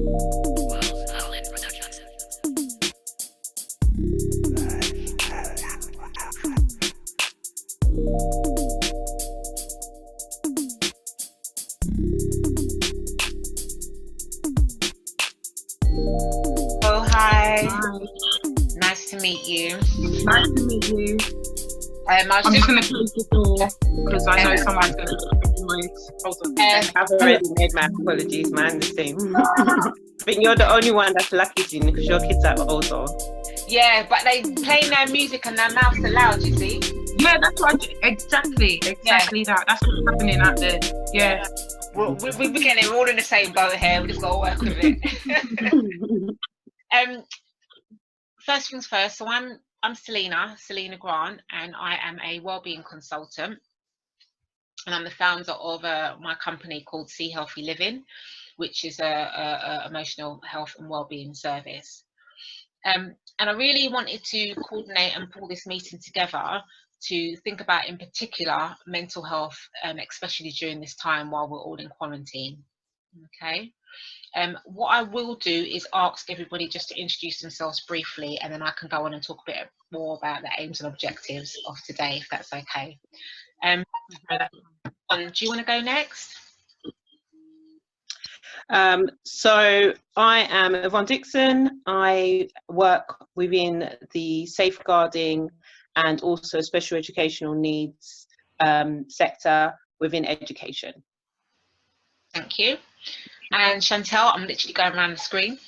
Oh, hi. Hi. Nice to meet you. Nice to meet you. I'm I'm just going to close the door because I know someone's going to make noise. Hold on. I've already made my apologies, man. The same. I think you're the only one that's lucky, Jean, because your kids are older. Yeah, but they play their music and their mouths are loud, you see? Yeah, that's what exactly that. That's what's happening out there. Yeah. We're getting all in the same boat here. We just got to work with it. First things first. So I'm Celina Grant, and I am a wellbeing consultant, and I'm the founder of my company called See Healthy Living, which is a emotional health and wellbeing service. And I really wanted to coordinate and pull this meeting together to think about, in particular, mental health, especially during this time while we're all in quarantine. Okay. What I will do is ask everybody just to introduce themselves briefly, and then I can go on and talk a bit more about the aims and objectives of today, if that's okay. Do you want to go next? So I am Yvonne Dixon. I work within the safeguarding and also special educational needs sector within education. Thank you. And Chantel, I'm literally going around the screen.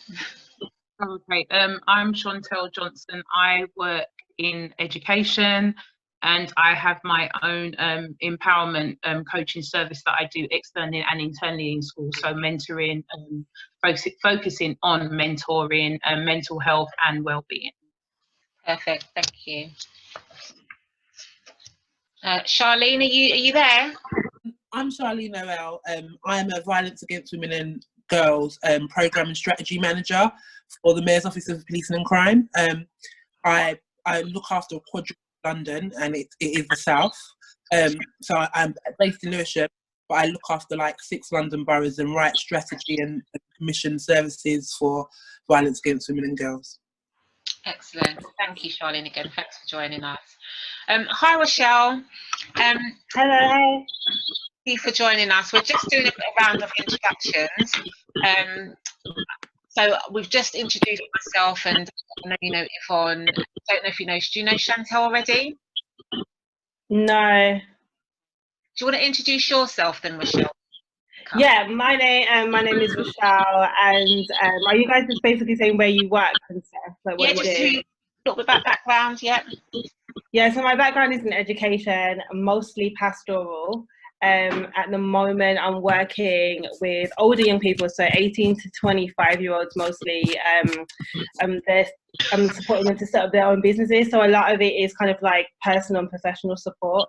Okay, I'm Chantel Johnson. I work in education, and I have my own empowerment coaching service that I do externally and internally in schools. So mentoring, focusing on mentoring, mental health and wellbeing. Perfect, thank you. Charlene, are you there? I'm Charlene Noel. I'm a Violence Against Women and Girls Programme and Strategy Manager for the Mayor's Office of Policing and Crime. I look after Quadrilateral London, and it is the South. So I'm based in Lewisham, but I look after like 6 London boroughs and write strategy and commission services for violence against women and girls. Excellent. Thank you, Charlene, again. Thanks for joining us. Hi, Rochelle. Hello. Thank you for joining us. We're just doing a round of introductions. So we've just introduced myself, and I know you know Yvonne. I don't know if you know. Do you know Chantel already? No. Do you want to introduce yourself then, Rochelle? Yeah, my name is Rochelle, and are you guys just basically saying where you work and stuff? Like what you do? A little bit about background, yeah. Yeah, so my background is in education, mostly pastoral. At the moment, I'm working with older young people, so 18 to 25-year-olds mostly. I'm supporting them to set up their own businesses, so a lot of it is kind of like personal and professional support.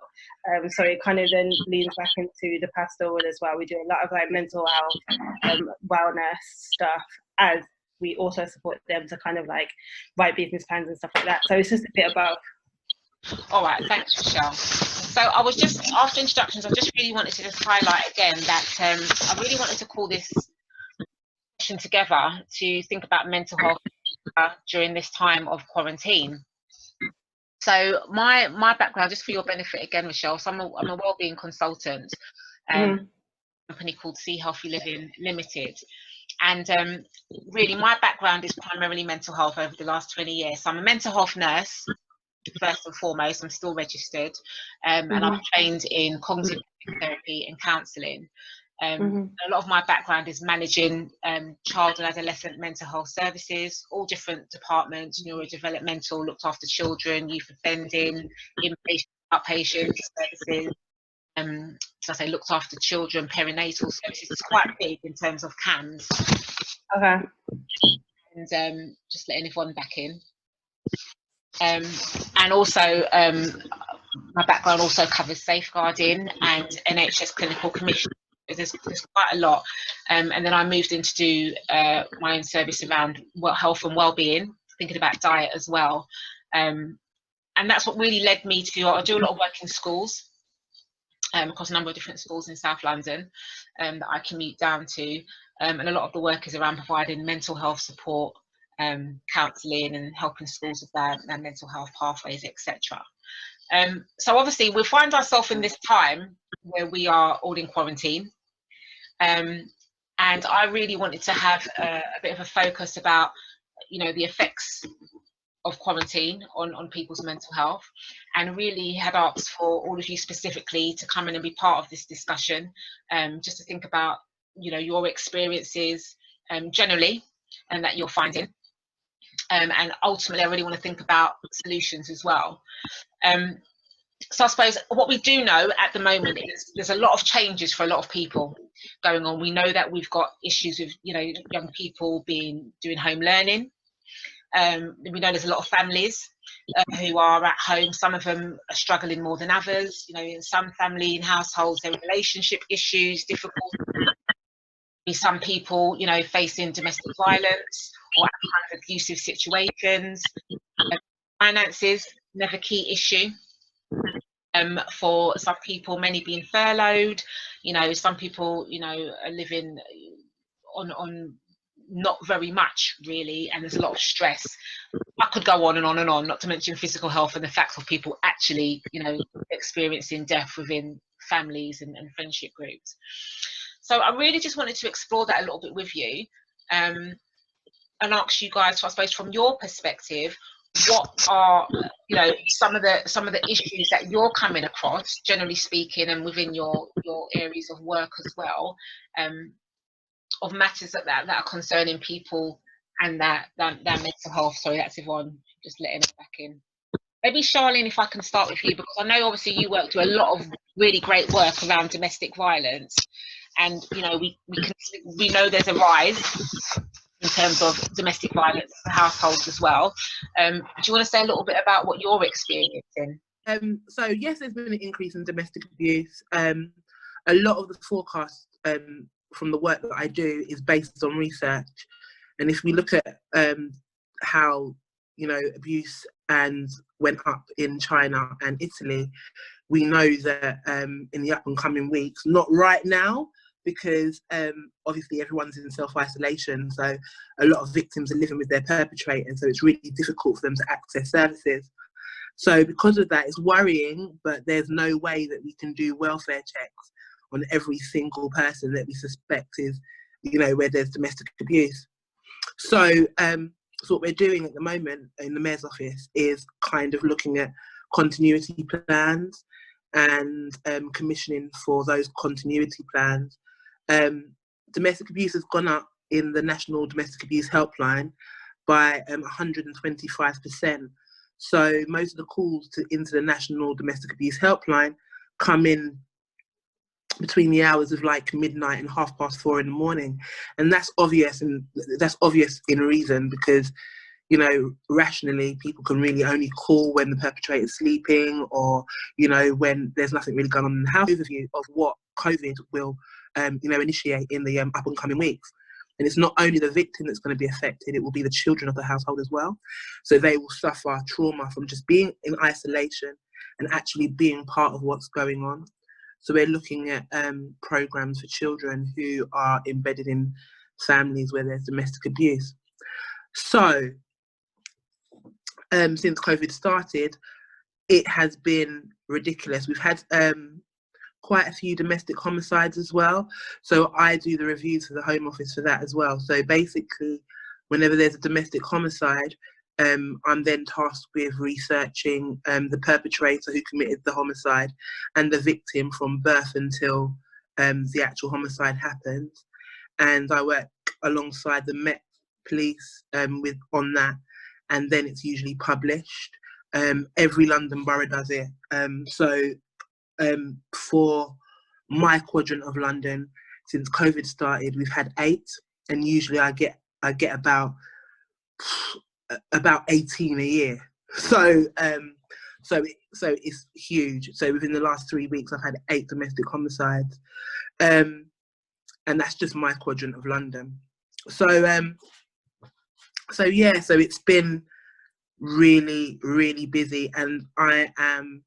So it kind of then leans back into the pastoral as well. We do a lot of like mental health, wellness stuff, as we also support them to kind of like write business plans and stuff like that. So it's just a bit of both. All right, thanks, Rochelle. So I was just, after introductions, I just really wanted to just highlight again that I really wanted to call this session together to think about mental health during this time of quarantine. So my background, just for your benefit again, Rochelle, so I'm a wellbeing consultant, a company called See Healthy Living Limited. And really my background is primarily mental health over the last 20 years. So I'm a mental health nurse. First and foremost, I'm still registered, and I'm trained in cognitive therapy and counselling. A lot of my background is managing child and adolescent mental health services, all different departments, neurodevelopmental, looked after children, youth offending, inpatient, outpatient services. So I say looked after children, perinatal services. It's quite big in terms of CAMS. Okay. And just letting everyone back in. And also my background also covers safeguarding and NHS clinical commission. There's quite a lot, and then I moved in to do my own service around health and well-being, thinking about diet as well, and that's what really led me to. I do a lot of work in schools, across a number of different schools in South London that I commute down to, and a lot of the work is around providing mental health support, counselling, and helping schools with their mental health pathways, etc. So obviously we find ourselves in this time where we are all in quarantine, and I really wanted to have a bit of a focus about, you know, the effects of quarantine on people's mental health, and really had asked for all of you specifically to come in and be part of this discussion, just to think about, you know, your experiences generally, and that you're finding, and ultimately I really want to think about solutions as well. So I suppose what we do know at the moment is there's a lot of changes for a lot of people going on. We know that we've got issues with, you know, young people doing home learning. We know there's a lot of families who are at home. Some of them are struggling more than others. You know, in some family and households, there are relationship issues, difficult. Some people, you know, facing domestic violence or kind of abusive situations. Finances, another key issue. For some people, many being furloughed. You know, some people, you know, are living on not very much really, and there's a lot of stress. I could go on and on and on, not to mention physical health and the fact of people actually, you know, experiencing death within families and friendship groups. So I really just wanted to explore that a little bit with you, and ask you guys, I suppose, from your perspective, what are, you know, some of the issues that you're coming across, generally speaking, and within your areas of work as well, of matters that are concerning people and their mental health. Sorry, that's Yvonne, just letting it back in. Maybe Charlene, if I can start with you, because I know obviously you work through a lot of really great work around domestic violence, and you know we know there's a rise in terms of domestic violence in households as well. Do you want to say a little bit about what you're experiencing? So yes, there's been an increase in domestic abuse. A lot of the forecast from the work that I do is based on research, and if we look at how, you know, abuse went up in China and Italy, we know that in the up and coming weeks, not right now, because obviously everyone's in self-isolation, so a lot of victims are living with their perpetrators, so it's really difficult for them to access services. So because of that, it's worrying, but there's no way that we can do welfare checks on every single person that we suspect is, you know, where there's domestic abuse. So what we're doing at the moment in the Mayor's office is kind of looking at continuity plans and commissioning for those continuity plans. Domestic abuse has gone up in the National Domestic Abuse Helpline by 125%. So most of the calls into the National Domestic Abuse Helpline come in between the hours of like midnight and 4:30 in the morning, and that's obvious, and that's obvious in reason, because, you know, rationally people can really only call when the perpetrator is sleeping, or, you know, when there's nothing really going on in the house. Overview of what COVID will you know, initiate in the up and coming weeks. And it's not only the victim that's going to be affected, it will be the children of the household as well. So they will suffer trauma from just being in isolation and actually being part of what's going on. So we're looking at programs for children who are embedded in families where there's domestic abuse. So since COVID started, it has been ridiculous. We've had quite a few domestic homicides as well. So I do the reviews for the Home Office for that as well. So basically, whenever there's a domestic homicide, I'm then tasked with researching the perpetrator who committed the homicide and the victim from birth until the actual homicide happens. And I work alongside the Met Police on that, and then it's usually published. Every London borough does it. For my quadrant of London, since COVID started, we've had 8, and usually I get about 18 a year. So it's huge. So within the last 3 weeks, I've had 8 domestic homicides, and that's just my quadrant of London. So yeah, so it's been really, really busy, and I am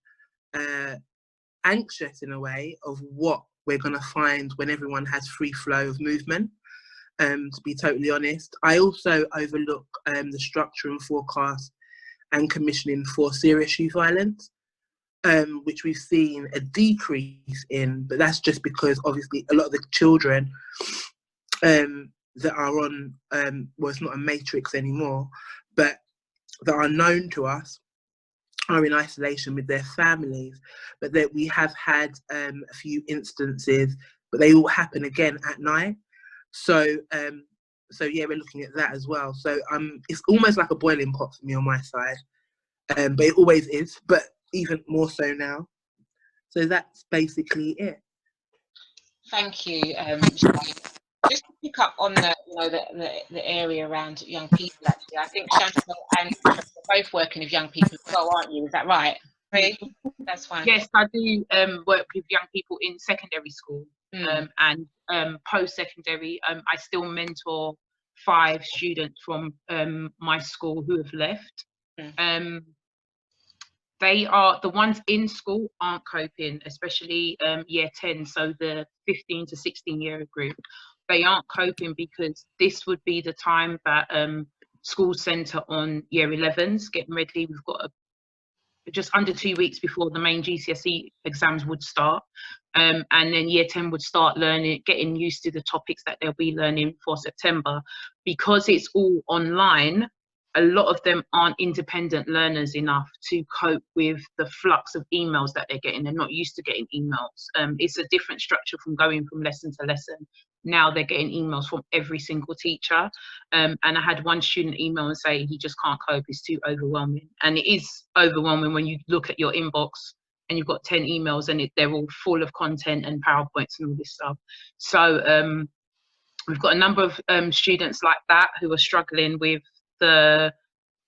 anxious in a way of what we're going to find when everyone has free flow of movement. To be totally honest, I also overlook the structure and forecast and commissioning for serious youth violence, which we've seen a decrease in, but that's just because obviously a lot of the children that are on, well, it's not a matrix anymore, but that are known to us are in isolation with their families, but that we have had a few instances, but they all happen again at night. So yeah, we're looking at that as well. So it's almost like a boiling pot for me on my side, but it always is, but even more so now. So that's basically it. Thank you, Shani. Just to pick up on the area around young people, actually, I think Chantal and you're both working with young people as well, aren't you? Is that right? That's fine. Yes, I do work with young people in secondary school, and post-secondary. I still mentor 5 students from my school who have left. They are, the ones in school aren't coping, especially year 10, so the 15 to 16 year group. They aren't coping because this would be the time that schools centre on year 11s, getting ready. We've got just under 2 weeks before the main GCSE exams would start, and then year 10 would start learning, getting used to the topics that they'll be learning for September. Because it's all online, a lot of them aren't independent learners enough to cope with the flux of emails that they're getting. They're not used to getting emails. It's a different structure from going from lesson to lesson. Now they're getting emails from every single teacher. And I had one student email and say he just can't cope, it's too overwhelming. And it is overwhelming when you look at your inbox and you've got 10 emails and they're all full of content and PowerPoints and all this stuff. So we've got a number of students like that who are struggling with the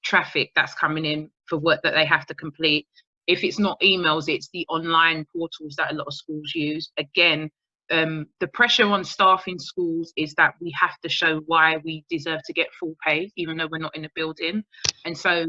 traffic that's coming in for work that they have to complete. If it's not emails, it's the online portals that a lot of schools use. Again, the pressure on staff in schools is that we have to show why we deserve to get full pay, even though we're not in a building. And so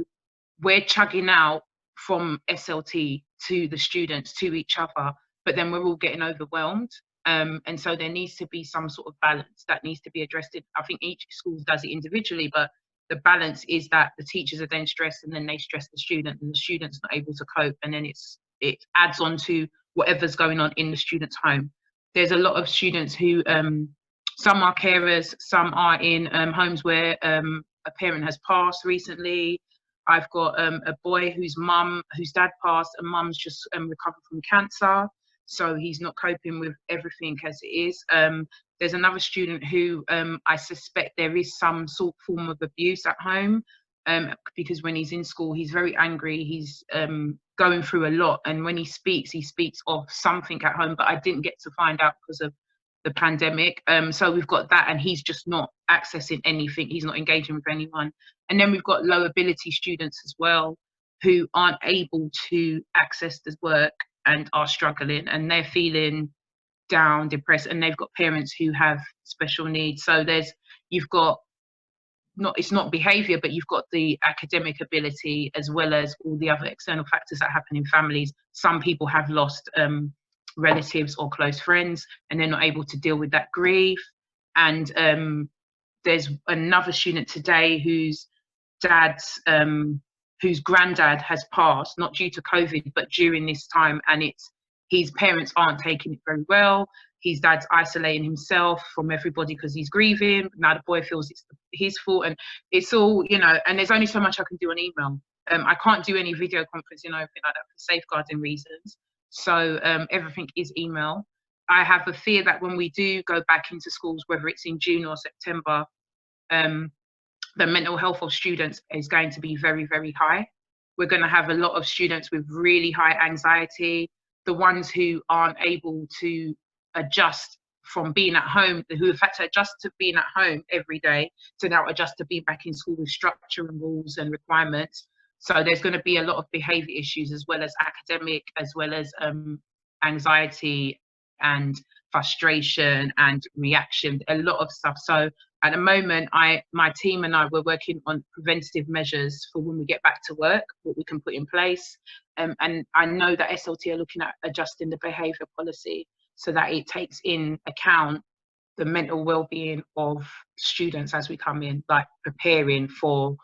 we're chugging out from SLT to the students, to each other, but then we're all getting overwhelmed. And so there needs to be some sort of balance that needs to be addressed. I think each school does it individually, but the balance is that the teachers are then stressed and then they stress the student and the student's not able to cope, and then it adds on to whatever's going on in the student's home. There's a lot of students who, some are carers, some are in homes where a parent has passed recently. I've got a boy whose dad passed and mum's just recovered from cancer, so he's not coping with everything as it is. There's another student who I suspect there is some form of abuse at home, because when he's in school, he's very angry. He's going through a lot. And when he speaks of something at home, but I didn't get to find out because of the pandemic. So we've got that, and he's just not accessing anything. He's not engaging with anyone. And then we've got low ability students as well, who aren't able to access the work and are struggling, and they're feeling down, depressed, and they've got parents who have special needs. So you've got it's not behavior, but you've got the academic ability as well as all the other external factors that happen in families. Some people have lost relatives or close friends, and they're not able to deal with that grief. And there's another student today whose granddad has passed, not due to COVID, but during this time, and his parents aren't taking it very well. His dad's isolating himself from everybody because he's grieving. Now the boy feels it's his fault, and it's all, and there's only so much I can do on email. I can't do any video conferencing or anything like that for safeguarding reasons. So everything is email. I have a fear that when we do go back into schools, whether it's in June or September, the mental health of students is going to be very, very high. We're going to have a lot of students with really high anxiety, the ones who aren't able to adjust from being at home, who have had to adjust to being at home every day, to now adjust to being back in school with structure and rules and requirements. So there's going to be a lot of behaviour issues, as well as academic, as well as anxiety and frustration and reaction, a lot of stuff. So at the moment, my team and I, we're working on preventative measures for when we get back to work, what we can put in place. And I know that SLT are looking at adjusting the behaviour policy so that it takes in account the mental well-being of students as we come in, like preparing for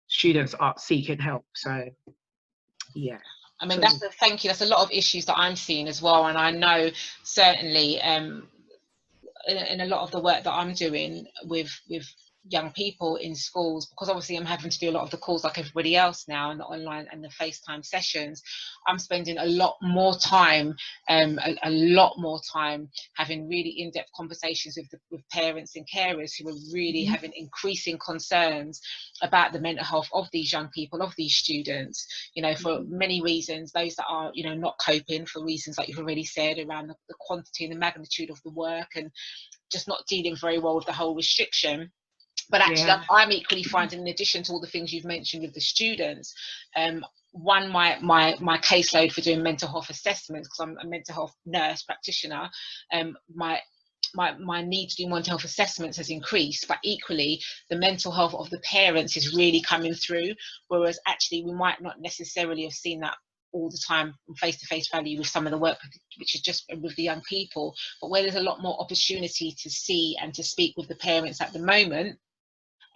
students are seeking help. So yeah. I mean, thank you. That's a lot of issues that I'm seeing as well. And I know certainly in a lot of the work that I'm doing with young people in schools, because obviously I'm having to do a lot of the calls like everybody else now, and the online and the FaceTime sessions, I'm spending a lot more time having really in-depth conversations with parents and carers who are really having increasing concerns about the mental health of these young people, of these students, you know, for many reasons. Those that are, you know, not coping for reasons like you've already said around the quantity and the magnitude of the work, and just not dealing very well with the whole restriction. But actually, I'm equally finding, in addition to all the things you've mentioned with the students, one, my caseload for doing mental health assessments, because I'm a mental health nurse practitioner, my need to do mental health assessments has increased, but equally the mental health of the parents is really coming through, whereas actually we might not necessarily have seen that all the time face-to-face value with some of the work which is just with the young people, but where there's a lot more opportunity to see and to speak with the parents at the moment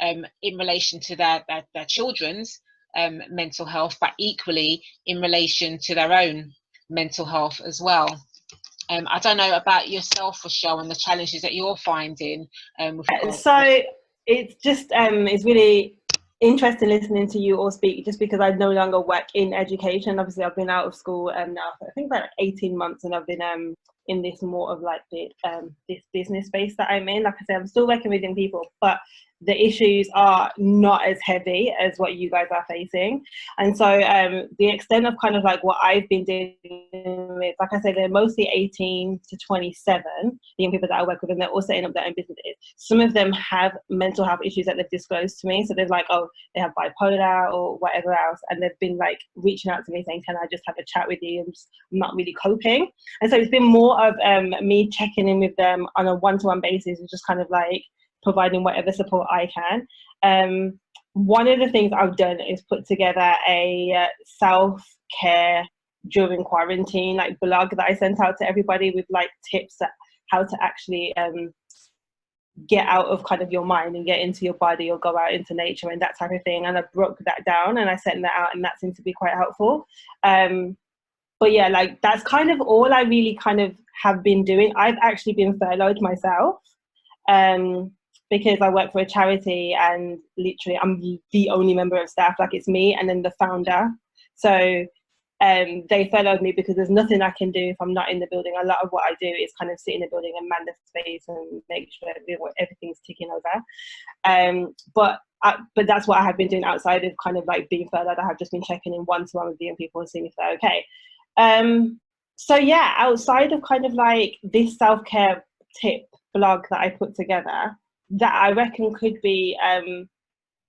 in relation to their children's mental health, but equally in relation to their own mental health as well. I don't know about yourself, Rochelle, and the challenges that you're finding. So it's just it's really interesting listening to you all speak, just because I no longer work in education. Obviously, I've been out of school now for, I think, about 18 months, and I've been in this more of like this business space that I'm in. Like I said, I'm still working with young people, but the issues are not as heavy as what you guys are facing. And so the extent of kind of like what I've been dealing with, like I said, they're mostly 18 to 27, the young people that I work with, and they're all setting up their own businesses. Some of them have mental health issues that they've disclosed to me. So they're like, oh, they have bipolar or whatever else. And they've been like reaching out to me saying, can I just have a chat with you? I'm not really coping. And so it's been more of me checking in with them on a one-to-one basis, and just kind of like providing whatever support I can. One of the things I've done is put together a self-care during quarantine like blog that I sent out to everybody with like tips that how to actually get out of kind of your mind and get into your body or go out into nature and that type of thing. And I broke that down and I sent that out, and that seemed to be quite helpful. But yeah, like that's kind of all I really kind of have been doing. I've actually been furloughed myself. Because I work for a charity, and literally I'm the only member of staff, like it's me and then the founder. So they furloughed me because there's nothing I can do if I'm not in the building. A lot of what I do is kind of sit in the building and man the space and make sure everything's ticking over. But that's what I have been doing outside of kind of like being furloughed. I have just been checking in one-to-one with the young people and seeing if they're okay. So yeah, outside of kind of like this self-care tip blog that I put together, that I reckon could be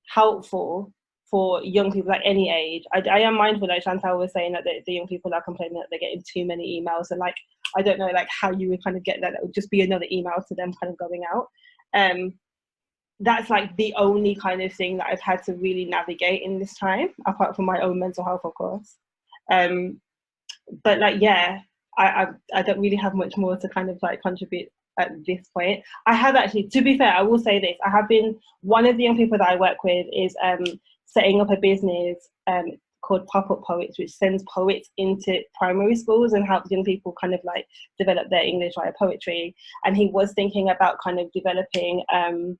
helpful for young people at any age. I am mindful, like Chantal was saying, that the young people are complaining that they're getting too many emails, and like I don't know like how you would kind of get that. It would just be another email to them kind of going out. That's like the only kind of thing that I've had to really navigate in this time, apart from my own mental health, of course. But like yeah, I don't really have much more to kind of like contribute at this point. I have actually, to be fair, I will say this, I have been, one of the young people that I work with is setting up a business called Pop-Up Poets, which sends poets into primary schools and helps young people kind of like develop their English via poetry. And he was thinking about kind of developing a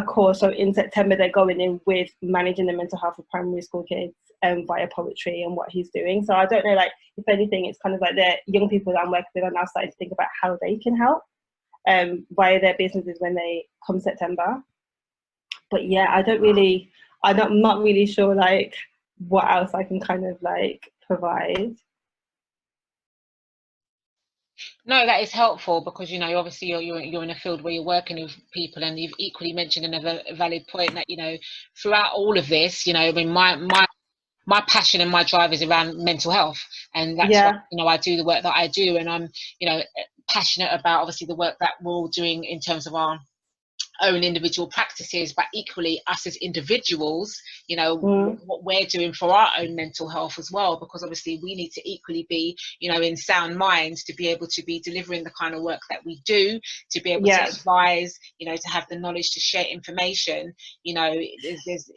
course. So in September they're going in with managing the mental health of primary school kids via poetry and what he's doing. So I don't know, like if anything, it's kind of like the young people that I'm working with are now starting to think about how they can help via their businesses when they come September. But yeah, I'm not really sure like what else I can kind of like provide. No, that is helpful, because you know obviously you're in a field where you're working with people, and you've equally mentioned another valid point that, you know, throughout all of this, you know, I mean my my passion and my drive is around mental health, and that's Yeah. what, you know, I do the work that I do, and I'm, you know, passionate about obviously the work that we're all doing in terms of our own individual practices, but equally us as individuals, you know, what we're doing for our own mental health as well, because obviously we need to equally be, you know, in sound minds to be able to be delivering the kind of work that we do, to be able to advise, you know, to have the knowledge to share information. You know, there's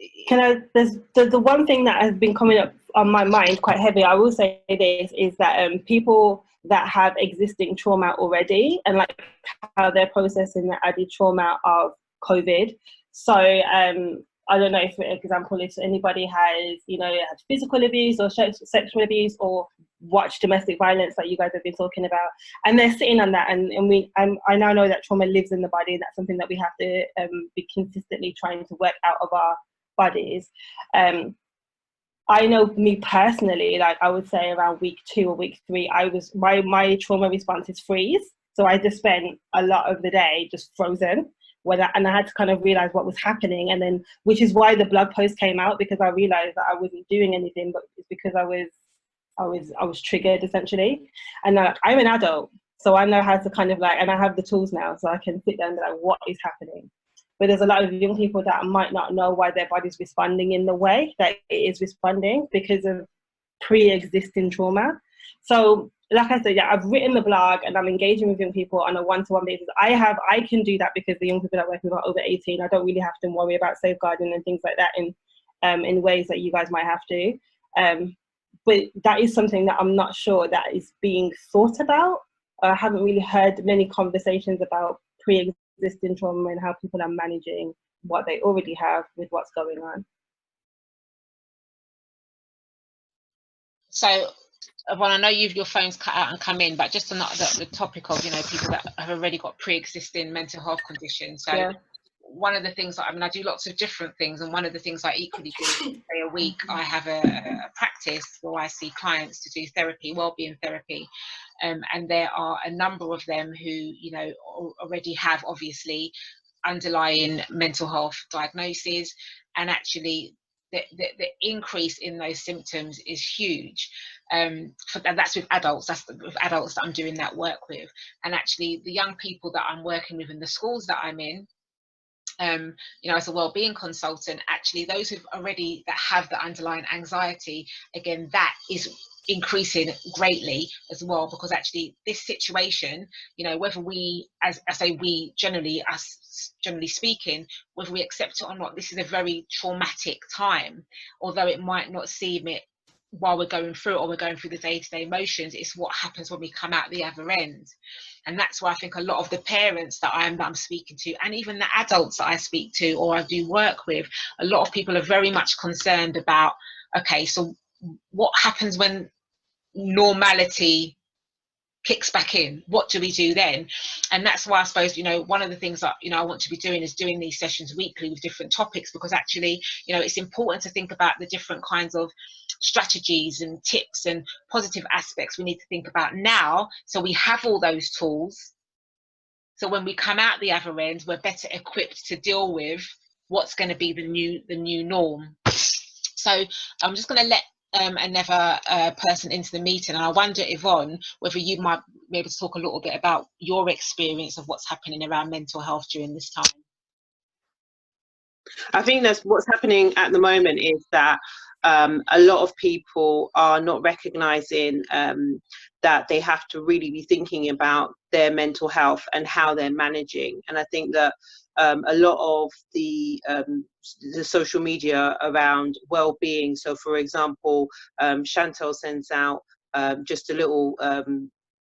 the one thing that has been coming up on my mind quite heavy, I will say this, is that people that have existing trauma already, and like how they're processing the added trauma of COVID. So I don't know if, for example, if anybody has, you know, had physical abuse or sexual abuse or watched domestic violence that you guys have been talking about, and they're sitting on that, and I now know that trauma lives in the body, and that's something that we have to be consistently trying to work out of our bodies. I know me personally, like I would say around week 2 or week 3, my trauma response is freeze. So I just spent a lot of the day just frozen, and I had to kind of realize what was happening, and then, which is why the blog post came out, because I realized that I wasn't doing anything, but it's because I was triggered essentially. And like, I'm an adult, so I know how to kind of like, and I have the tools now, so I can sit down and be like, what is happening? But there's a lot of young people that might not know why their body's responding in the way that it is responding because of pre-existing trauma. So like I said, yeah, I've written the blog and I'm engaging with young people on a one-to-one basis. I can do that because the young people that I work with are over 18. I don't really have to worry about safeguarding and things like that in ways that you guys might have to. But that is something that I'm not sure that is being thought about. I haven't really heard many conversations about pre-existing trauma and how people are managing what they already have with what's going on. So, Yvonne, I know your phone's cut out and come in, but just on the topic of, you know, people that have already got pre-existing mental health conditions. So yeah. One of the things that, I mean, I do lots of different things, and one of the things I equally do, say a week, I have a practice where I see clients to do therapy, wellbeing therapy, and there are a number of them who, you know, already have obviously underlying mental health diagnoses, and actually the increase in those symptoms is huge. And that's with adults. That's with adults that I'm doing that work with, and actually the young people that I'm working with in the schools that I'm in. You know, as a wellbeing consultant, actually those who've already that have the underlying anxiety, again, that is increasing greatly as well, because actually this situation, you know, whether we, as I say, we generally, us generally speaking, whether we accept it or not, this is a very traumatic time, although it might not seem it while we're going through it, or we're going through the day-to-day motions. It's what happens when we come out the other end. And that's why I think a lot of the parents that I'm speaking to, and even the adults that I speak to or I do work with, a lot of people are very much concerned about, okay, so what happens when normality kicks back in? What do we do then? And that's why I suppose, you know, one of the things that, you know, I want to be doing is doing these sessions weekly with different topics, because actually, you know, it's important to think about the different kinds of strategies and tips and positive aspects we need to think about now, so we have all those tools, so when we come out the other end, we're better equipped to deal with what's going to be the new norm. So I'm just going to let another person into the meeting, and I wonder, Yvonne, whether you might be able to talk a little bit about your experience of what's happening around mental health during this time. I think that's what's happening at the moment, is that a lot of people are not recognizing that they have to really be thinking about their mental health and how they're managing. And I think that a lot of the social media around well-being, so for example, Chantel sends out just a little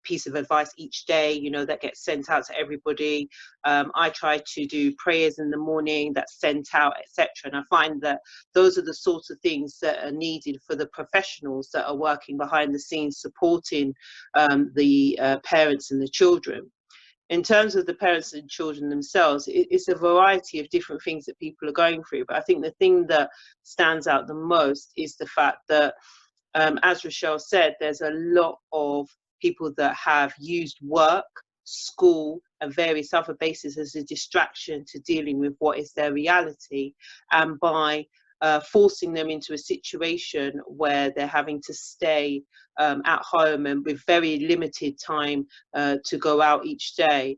piece of advice each day, you know, that gets sent out to everybody. I try to do prayers in the morning that's sent out, etc. And I find that those are the sorts of things that are needed for the professionals that are working behind the scenes, supporting the parents and the children. In terms of the parents and children themselves, it's a variety of different things that people are going through. But I think the thing that stands out the most is the fact that, as Rochelle said, there's a lot of people that have used work, school, and various other bases as a distraction to dealing with what is their reality. And by forcing them into a situation where they're having to stay at home and with very limited time to go out each day,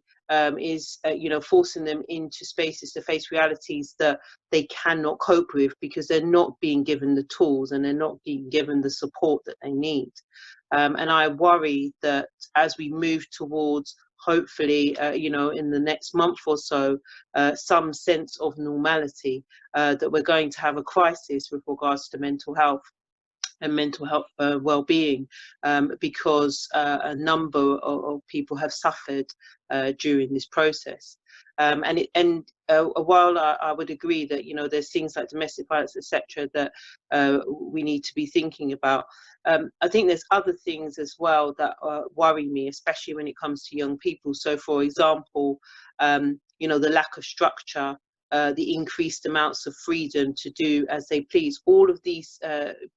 is forcing them into spaces to face realities that they cannot cope with because they're not being given the tools and they're not being given the support that they need. And I worry that as we move towards, hopefully, in the next month or so, some sense of normality, that we're going to have a crisis with regards to mental health and mental health well-being, because a number of people have suffered during this process. While I would agree that there's things like domestic violence, etc., that we need to be thinking about, I think there's other things as well that worry me, especially when it comes to young people. So, for example, the lack of structure, the increased amounts of freedom to do as they please, all of these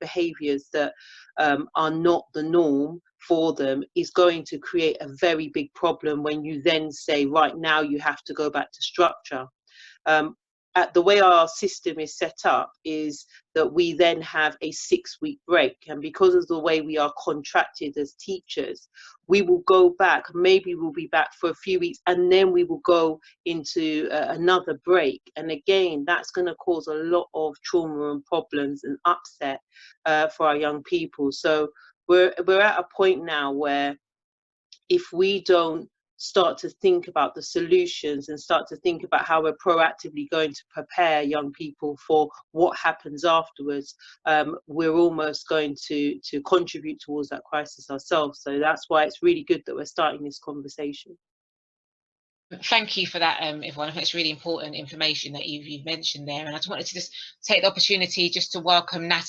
behaviours that are not the norm for them is going to create a very big problem when you then say, right, now you have to go back to structure. The way our system is set up is that we then have a 6-week break, and because of the way we are contracted as teachers, we will go back, maybe we'll be back for a few weeks, and then we will go into another break, and again that's going to cause a lot of trauma and problems and upset for our young people. So we're at a point now where if we don't start to think about the solutions and start to think about how we're proactively going to prepare young people for what happens afterwards, we're almost going to contribute towards that crisis ourselves. So that's why it's really good that we're starting this conversation. Thank you for that, everyone. I think it's really important information that you've mentioned there, and I just wanted to just take the opportunity just to welcome Nat